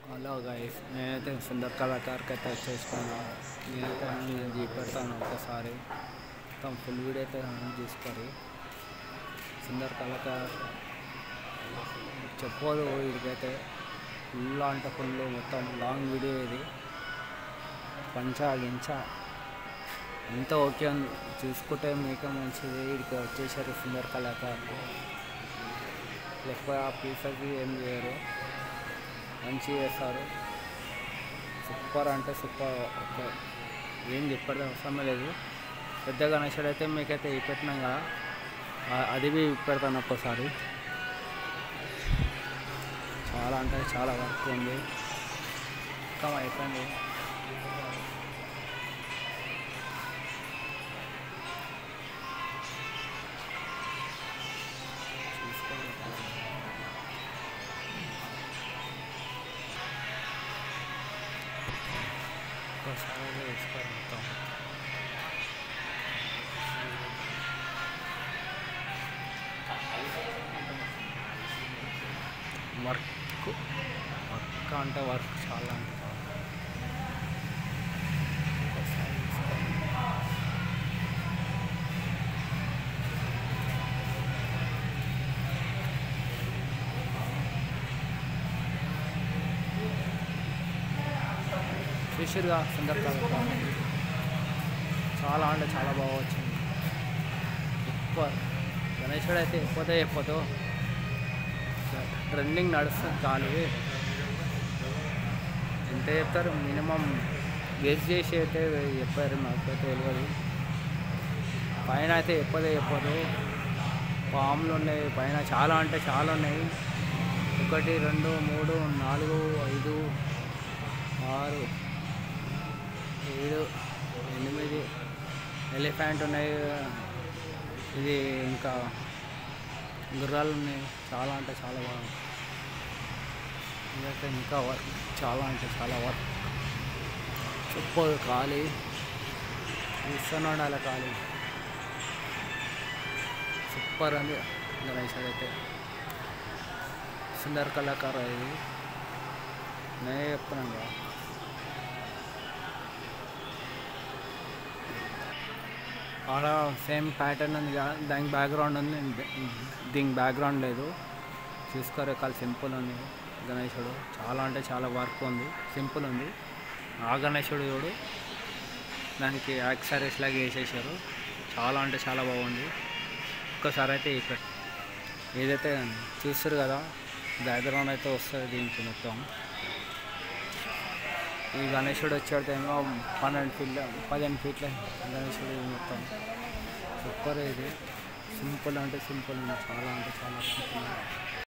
Hello guys, నేనైతే సుందర్ కళాకారుకి అయితే వచ్చేసుకున్నా. నేనైతే నేను చూపెడతాను ఒకసారి మొత్తం ఫుల్ వీడియో అయితే చూసుకోరు. సుందర్ కళాకార్ చెప్పదు వీడికైతే ఫుల్ అంటే ఫుల్ మొత్తం లాంగ్ వీడియో ఇది. పంచా గించా ఎంత ఓకే చూసుకుంటే మీకే మంచిది. వీడికి వచ్చేసారు సుందర్ కళాకార్. ఎక్కువ ఆ పీసర్కి ఏం చేయరు, మంచిగా చేస్తారు. సూపర్ అంటే సూపర్. ఏం చెప్పడం అవసరమే లేదు. పెద్ద గణేశుడు అయితే మీకైతే పెట్టినాం కదా, అది పెడతాను ఒక్కసారి. చాలా అంటే చాలా వర్క్ ఉంది. ఇంకా అయిపోయింది. ఒకసారి వేసుకోవాలి మొత్తం. వర్క్ అంటే వర్క్ చాలా అంటే చూసిరుగా సుందర్ కళాకార్ చాలా అంటే చాలా బాగా వచ్చింది. ఎక్కువ గణేశుడు అయితే ఎప్పుడో ట్రెండింగ్ నడుస్తుంది. కానీ ఎంత చెప్తారు, మినిమం గెస్ చేసి అయితే చెప్పారు, నాకైతే తెలియదు. పైన అయితే చెప్పదో పాములు ఉన్నాయి పైన, చాలా అంటే చాలా ఉన్నాయి. 1 2 3 4 5 6 7 8 ఎలిఫెంట్ ఉన్నాయి. ఇది ఇంకా గుర్రాలు ఉన్నాయి. చాలా అంటే చాలా బాగుంది. ఇదైతే ఇంకా వర్క్ చాలా అంటే చాలా వర్క్. చెప్పదు ఖాళీ ఇస్తూనే ఉండాలి ఖాళీ. సూపర్ ఉంది గణేశుడు అయితే. సుందర్ కళాకార్ ఇది నేనే చెప్తున్నాను కదా. ఆడ సేమ్ ప్యాటర్న్ ఉంది కదా, దానికి బ్యాక్గ్రౌండ్ ఉంది, దీనికి బ్యాక్గ్రౌండ్ లేదు. చూసుకోరే కాల్ సింపుల్ ఉంది గణేశుడు. చాలా అంటే చాలా వర్క్ ఉంది, సింపుల్ ఉంది. ఆ గణేశుడు చూడు, దానికి యాక్సరీస్ లాగా వేసేసారు. చాలా అంటే చాలా బాగుంది. ఒక్కసారి అయితే ఇక్కడ ఏదైతే చూస్తారు కదా, బ్యాక్గ్రౌండ్ అయితే వస్తుంది దీనికి మొత్తం. ఈ గణేశుడు వచ్చేటేమో 15 ఫీట్ల గణేశుడు మొత్తం. సూపర్. ఇది సింపుల్ అంటే సింపుల్ ఉంది, చాలా అంటే చాలా సింపుల్.